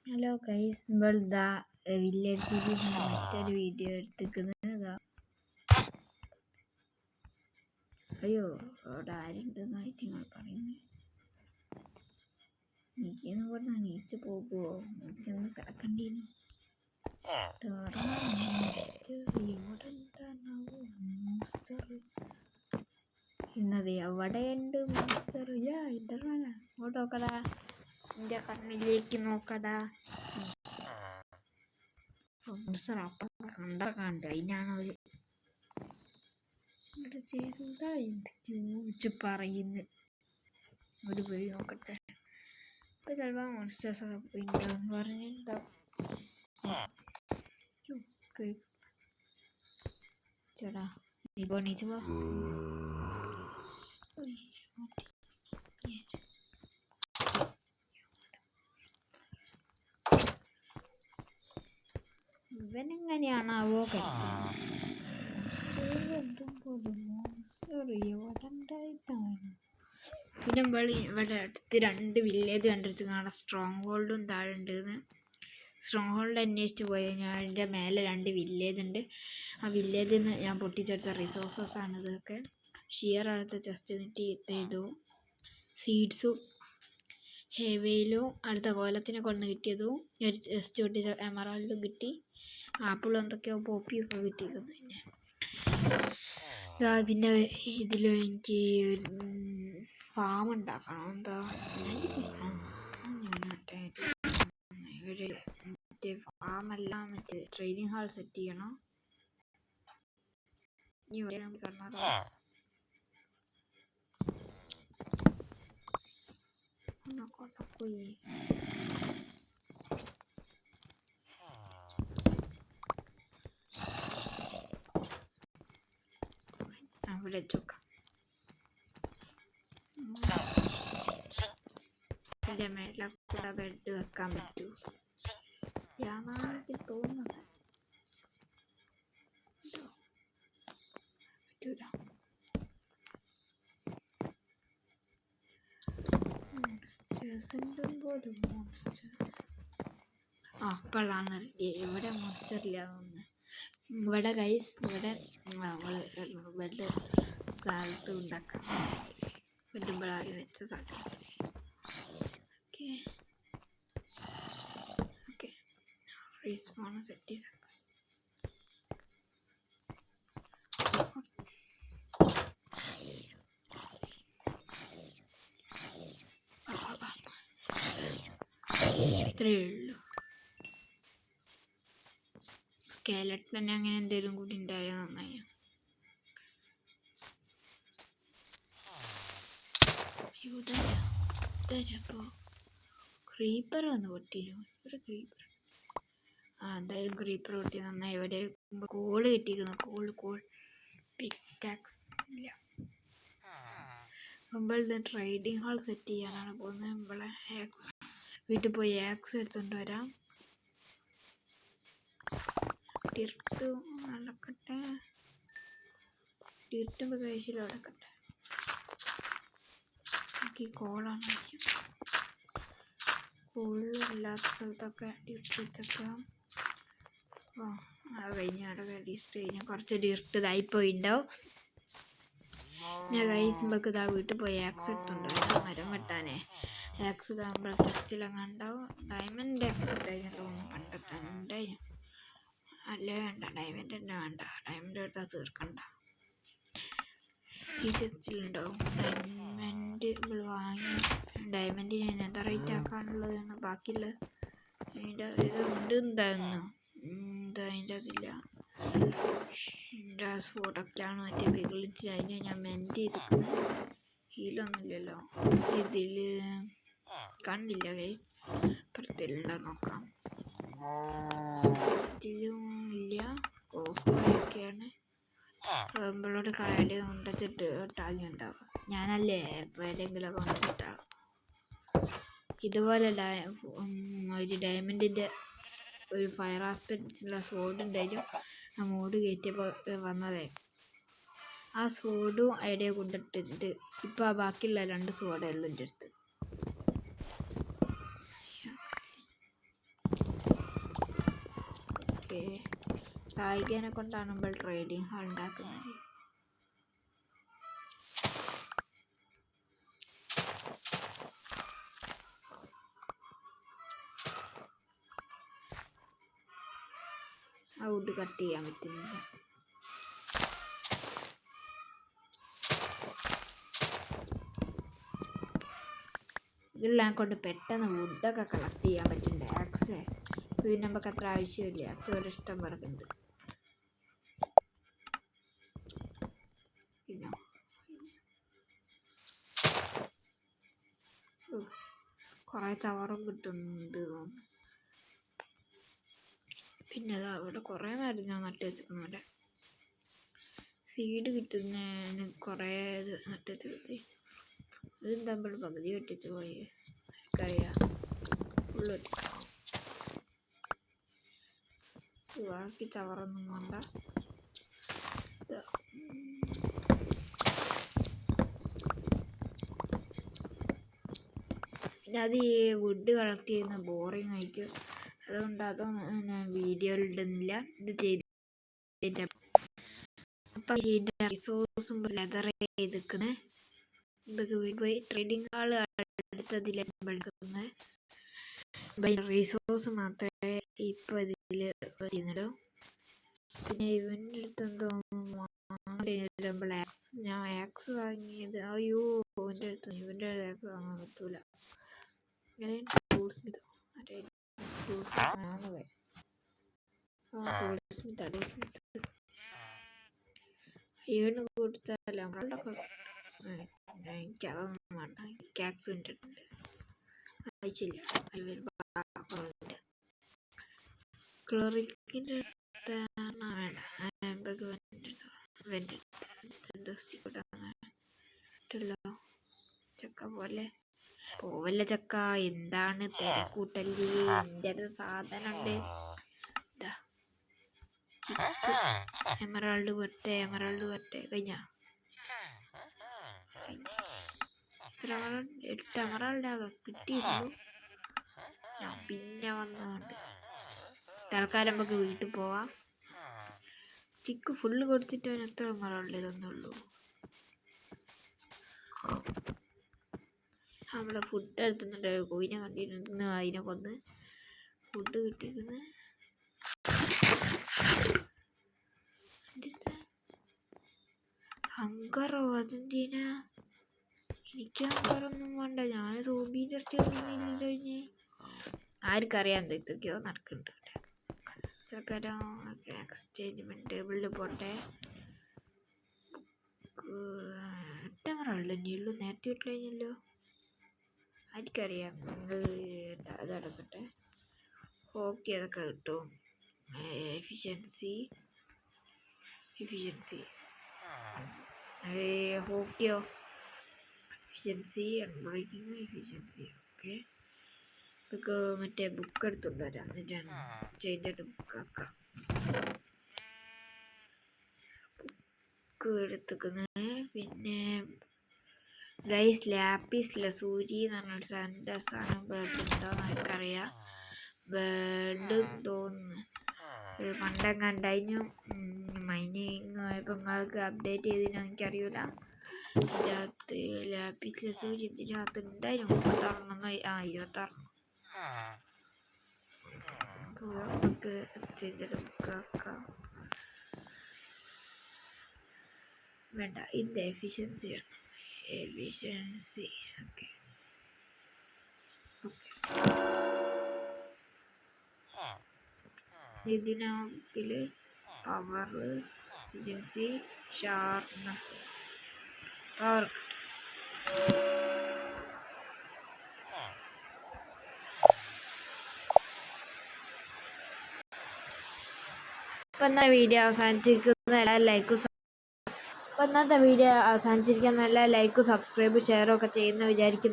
Hello guys, ഇതാ village സീരീസിന്റെ മറ്റൊരു വീഡിയോ എടുത്തിരിക്കുന്നത്. അയ്യോ, അവിടെ ആരുണ്ടെന്നായിട്ട് നിങ്ങൾ പറയുന്നത്. എനിക്കെന്ന് പറഞ്ഞാൽ നീച്ച് പോകുമോ? എനിക്കൊന്ന് കിടക്കണ്ടീനു. ഇന്നത് എവിടെ ഉണ്ട് മോൺസ്റ്റർ? ഇന്റർവെല ഇങ്ങോട്ട് നോക്കടാ, എന്റെ കണ്ണിലേക്ക് നോക്കടാ. മോൺസ്റ്റർ അപ്പം കണ്ട അതിനാണ് അവര് ചെയ്താ എന്തൊക്കെയോ പറയുന്നു. ഒരു പോയി നോക്കട്ടെ. ഇപ്പൊ ചിലപ്പോ മോൺസ്റ്റേഴ്സ് ഒക്കെ പോയിണ്ടാന്ന് പറഞ്ഞിട്ടുണ്ടാവും. ചേടാ നീ പോണീച്ച് പോ. ഇവനെങ്ങനെയാണാവോ പിന്നെ ഇവിടെ അടുത്ത് 2 വില്ലേജ് കണ്ടെടുത്ത് കാണാം. സ്ട്രോങ് ഹോൾഡും താഴെ ഉണ്ടെന്ന്. സ്ട്രോങ് ഹോൾഡ് അന്വേഷിച്ച് പോയാൽ ഞാൻ അതിൻ്റെ മേലെ 2 വില്ലേജ് ഉണ്ട്. ആ വില്ലേജിൽ നിന്ന് ഞാൻ പൊട്ടിച്ചെടുത്ത റിസോഴ്സസ് ആണ് ഇതൊക്കെ. ഷിയർ അടുത്ത് ജസ്റ്റ് ചെയ്തു. സീഡ്സും ഹെവയിലും അടുത്ത കോലത്തിനെ കൊണ്ട് കിട്ടിയതും ഒരു ജസ്റ്റ് പൊട്ടിച്ച എമറാൾഡും കിട്ടി. ആപ്പിളും എന്തൊക്കെയോ പോപ്പിയൊക്കെ കിട്ടിയിരുന്നു. പിന്നെ ഇതിൽ എനിക്ക് ഫാം ഉണ്ടാക്കണം. എന്താ മറ്റേ ഫാമല്ല, മറ്റേ ട്രെയിനിങ് ഹാൾ സെറ്റ് ചെയ്യണം. അവിടെ ചോക്കാം. ഇതിൻ്റെ മേലെ കൂടെ ബെഡ് വെക്കാൻ പറ്റൂ എനിക്ക് തോന്നുന്നത്. അപ്പോഴാണ് ഇവിടെ മോൺസ്റ്റർ ഇല്ല തോന്നുന്നത്. ഇവിടെ ഗൈസ്, ഇവിടെ നമ്മൾ ബെഡ് സ്ഥലത്ത് ഉണ്ടാക്കാം. ബെഡുമ്പോഴായി വെച്ച സ്ഥലം. ഓക്കെ ഓക്കെ, റീസ്പോൺ സെറ്റ് ചെയ്തേക്കാം. ഇത്രയേ ഉള്ളൂ. സ്കെലറ്റ് തന്നെ അങ്ങനെ എന്തെങ്കിലും കൂടി ഉണ്ടായാൽ നന്നായി. അപ്പോൾ ക്രീപ്പർ വന്ന് പൊട്ടിയോ? ഇവിടെ ക്രീപ്പർ, എന്തായാലും ക്രീപ്പർ പൊട്ടി നന്നായി. ഇവിടെ കോള് കിട്ടിയിരിക്കുന്നു. കോൾ പിക്കാക്സ് ഇല്ല. നമ്മൾ ട്രേഡിങ് ഹാൾ സെറ്റ് ചെയ്യാനാണ് പോകുന്നത്. നമ്മളെ വീട്ടിൽ പോയി ആക്സ് എടുത്തുകൊണ്ട് വരാം. ഡിർട്ട് നടക്കട്ടെ, ഡിർട്ടും കഴിച്ചിൽ നടക്കട്ടെ. എനിക്ക് കോളാണ് ആവശ്യം. കോളില്ലാത്ത സ്ഥലത്തൊക്കെ ഡിർട്ട് വെച്ചേക്കാം. അത് കഴിഞ്ഞ് അവിടെ ഡിർട്ട് കഴിഞ്ഞാൽ കുറച്ച് ഡിർട്ട് ഇതായിപ്പോയിണ്ടാവും. ഞാൻ ഗൈസ് നമുക്ക് ഇതാ വീട്ടിൽ പോയി ആക്സ് എടുത്തുകൊണ്ട് വരാം. മരം വെട്ടാനേ ആക്സ് നമ്മൾ ടെസ്റ്റിലങ്ങ് ഉണ്ടാവും. ഡയമണ്ട് ആക്സ് ഉണ്ടായിരുന്നു കണ്ടെത്താനുണ്ടായി. അല്ലേ വേണ്ട, ഡയമണ്ട് തന്നെ വേണ്ട. ഡയമണ്ട് എടുത്താൽ തീർക്കണ്ട. ഈ ടെസ്റ്റിലുണ്ടാവും. ഡയമണ്ട് നമ്മൾ വാങ്ങി ഡയമണ്ടിന് എന്താ റേറ്റ് ആക്കാനുള്ളതാണ് ബാക്കിയുള്ളത്. അതിൻ്റെ ഇത് ഉണ്ട് എന്തായിരുന്നു അതിൻ്റെ അതില്ല. സ്പോട്ടൊക്കെയാണ് മറ്റേ വിളിച്ച് അതിനെ ഞാൻ മെൻറ്റ് ചെയ്തിരിക്കുന്നത്. ഹീലൊന്നുമില്ലല്ലോ ഇതിൽ, കണ്ടില്ല കൈ. അപ്പുറത്തില്ല, നോക്കാം. ഇതിലും ഇല്ല. കോസ്മൊക്കെയാണ് നമ്മളോട് കടയിൽ കൊണ്ടുവച്ചിട്ട് ഇട്ടാലുണ്ടാവും. ഞാനല്ലേ എപ്പോഴെങ്കിലുമൊക്കെ കൊണ്ടിട്ടാണ്. ഇതുപോലെ ഒരു ഡയമണ്ടിൻ്റെ ഒരു ഫയർ ആസ്പെക്റ്റുള്ള സോഡ് ഉണ്ടായിരുന്നു. ആ മോഡ് കയറ്റിയപ്പോൾ വന്നതേ. ആ സോഡും ഐഡിയ കൊണ്ടിട്ടിട്ട് ഇപ്പോൾ ആ ബാക്കിയുള്ള 2 സോഡേ ഉള്ളൂ എൻ്റെ അടുത്ത്. കായികനെ കൊണ്ടാണ് നമ്മൾ ട്രേഡിംഗ് ഹാൾ ഉണ്ടാക്കുന്നത്. ആ വുഡ് കട്ട് ചെയ്യാൻ പറ്റുന്നില്ല. ഇതെല്ലാം കൊണ്ട് പെട്ടെന്ന് വുഡൊക്കെ കളക്ട് ചെയ്യാൻ പറ്റുന്നുണ്ട്. ആക്സ് ഇത് പിന്നെ നമുക്ക് അത്ര ആവശ്യമില്ല. ആക്സ് ഇവിടെ ഇഷ്ടം പറഞ്ഞിട്ടുണ്ട്. പിന്നെ കുറേ ചവറും കിട്ടുന്നുണ്ട്. പിന്നെ അതാ ഇവിടെ കുറേ നേരം ഞാൻ നട്ട് വെച്ചിരിക്കുന്നുണ്ട്. സീഡ് കിട്ടുന്നതിന് കുറേ ഇത് നട്ട് വെച്ചിട്ട് ഇതെന്താ നമ്മൾ പകുതി വെട്ടിച്ച് പോയി എനിക്കറിയാം. ഫുള്ള് ബാക്കി ചവറൊന്നും വേണ്ട. പിന്നെ അത് ഈ വുഡ് കളക്ട് ചെയ്യുന്ന ബോറിങ് ആയിരിക്കും. അതുകൊണ്ട് അതൊന്നും ഞാൻ വീഡിയോയിൽ ഇടുന്നില്ല. ഇത് ചെയ്തിട്ട് അപ്പം ഇതിൻ്റെ റിസോഴ്സും ലെതർ ചെയ്തിരിക്കുന്നത് ഇതൊക്കെ പോയി ട്രേഡിംഗ് ഹാൾ അടുത്തതിൽ എടുക്കുന്നത്. റിസോഴ്സ് മാത്രമേ ഇപ്പോൾ ഇതിൽ ചെയ്യുന്നുള്ളൂ. പിന്നെ ഇവൻ്റെ അടുത്ത് എന്തോ നമ്മൾ ഞാൻ ആക്സ് വാങ്ങിയത് അയ്യോ ഇവൻ്റെ ആക്സ് വാങ്ങാൻ പറ്റൂല. ഏണ് കൊടുത്താൽ നമ്മളൊക്കെ എനിക്കതൊന്നും വേണ്ട. എനിക്ക് ആക്സ് വേണ്ടിയിട്ടുണ്ട്. ആവശ്യമില്ല. ക്ലോറിക്കിൻ്റെ ചക്ക പോലെ പോവല്ല ചക്ക. എന്താണ് തിരക്കൂട്ടല്ലേ? എൻ്റെ അടുത്ത് സാധനം ഉണ്ട്. ഇതാ എമറാൾഡ് വട്ടെ കഴിഞ്ഞ 8 എമറാൾഡ് ആകെ കിട്ടിയുള്ളൂ. ഞാൻ പിന്നെ വന്നുകൊണ്ട് തൽക്കാലം നമുക്ക് വീട്ടിൽ പോവാം. സ്റ്റിക്ക് ഫുള്ള് കൊടുത്തിട്ട് അവൻ എത്ര എമറാൾഡ് തന്നുള്ളൂ. നമ്മളെ ഫുഡ് എടുത്തുന്നുണ്ട്. കോയിനെ കണ്ടിരുന്നു. അതിനെ കൊന്ന് ഫുഡ് കിട്ടിയിരിക്കുന്നത്. ഹങ്കറോ? അതെന്തിനാ? എനിക്ക് ഹങ്കറൊന്നും വേണ്ട. ഞാൻ സോംബീൻ്റെ ഇറച്ചി കൊണ്ടിരുന്നില്ലല്ലോ. ഇനി ആർക്കറിയാം എന്തൊക്കെയോ നടക്കുന്നുണ്ട്. തൽക്കാലം എക്സ്ചേഞ്ച്മെൻറ്റ് ടേബിളിൽ പോട്ടെ. 8 എമറാൾഡ് തന്നെയുള്ളൂ. നേരത്തെ ഇട്ട് കഴിഞ്ഞല്ലോ. ആർക്കറിയാം. അതടക്കട്ടെ. ഓക്കെ, അതൊക്കെ കിട്ടും. എഫിഷ്യൻസി ഓക്കെയോ? Efficiency unbreaking efficiency. ഓക്കെ, ഇതൊക്കെ മറ്റേ ബുക്ക് എടുത്തുകൊണ്ട് വരാം. എന്നിട്ടാണ് ചെയിൻ്റെ ബുക്കാക്കാം. ബുക്ക് എടുത്തുക്കുന്നത്. പിന്നെ ഗൈസ് ലാപ്പീസില്ല സൂചി എന്ന് പറഞ്ഞൊരു സാധനം ബേർഡുണ്ടോ എനിക്കറിയാം. ബേർഡ് തോന്നുന്നു. പണ്ടെങ്ങാണ്ട് അതിന് മൈനിങ് ആയപ്പോൾ നിങ്ങൾക്ക് അപ്ഡേറ്റ് ചെയ്തതിനോ എനിക്കറിയില്ല. ഇതിനകത്ത് ലാപ്പീസിലെ സൂചി ഇതിനകത്ത് ഉണ്ടായിരുന്നു. 26 അപ്പോൾ നമുക്ക് എക്സ്ചേഞ്ചിൻ്റെ ബുക്കാക്കാം. വേണ്ട, ഇത് എഫിഷ്യൻസിയാണ്. ഓക്കെ. ഇതിനാക്കിൽ പവർ എഫിഷ്യൻസി ഷാർപ്നെസ് പവർ. ഇപ്പം എന്നാ വീഡിയോ അവസാനിച്ചിരിക്കുന്ന എല്ലാ ലൈക്കും ഇന്നത്തെ വീഡിയോ അവസാനിച്ചിരിക്കുന്ന എല്ലാ ലൈക്കും സബ്സ്ക്രൈബ് ഷെയറും ഒക്കെ ചെയ്യുന്ന വിചാരിക്കുന്നു.